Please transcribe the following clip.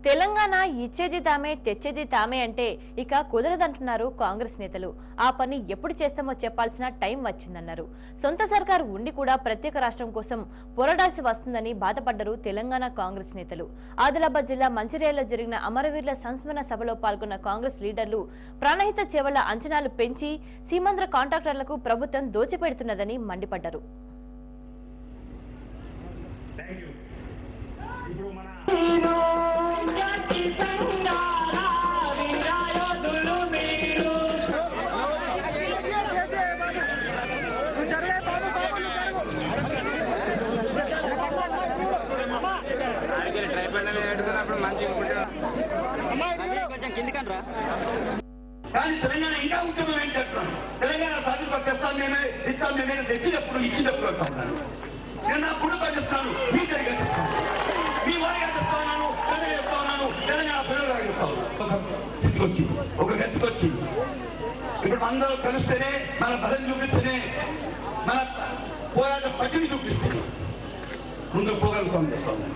తెలంగాణ ఇచ్చేది తామే తెచ్చేది తామే అంటే ఇక కుదరదంటున్నారు కాంగ్రెస్ నేతలు. ఆ పని ఎప్పుడు చేస్తామో చెప్పాల్సిన టైం వచ్చిందన్నారు. సొంత సర్కారు ఉండి కూడా ప్రత్యేక రాష్ట్రం కోసం పోరాడాల్సి వస్తుందని బాధపడ్డారు తెలంగాణ కాంగ్రెస్ నేతలు. ఆదిలాబాద్ జిల్లా మంచిర్యాలలో జరిగిన అమరవీరుల సంస్మరణ సభలో పాల్గొన్న కాంగ్రెస్ లీడర్లు ప్రాణహిత చేవళ్ల అంచనాలు పెంచి సీమాంధ్ర కాంట్రాక్టర్లకు ప్రభుత్వం దోచిపెడుతున్నదని మండిపడ్డారు. కానీ తెలంగాణ ఇంకా ఉద్యమం ఏం చెప్తున్నాను. తెలంగాణ సాధింపు తెస్తాను మేమే ఇస్తాను మేమే తెచ్చినప్పుడు ఇచ్చినప్పుడు వస్తాను. నేను నా కుటుంబ చెప్తాను, మీ జరిగే చెప్తాను, మీ వారిగా చెప్తా ఉన్నాను, ప్రజలు చెప్తా ఉన్నాను, తెలంగాణ ప్రజలుగా చెప్తాను. ఒక గతికొచ్చి ఇప్పుడు అందరూ కలిస్తేనే మన బలం చూపిస్తేనే మన పోరాట పట్టిని చూపిస్తేనే ముందుకు పోగలుగుతాం చెప్తాను.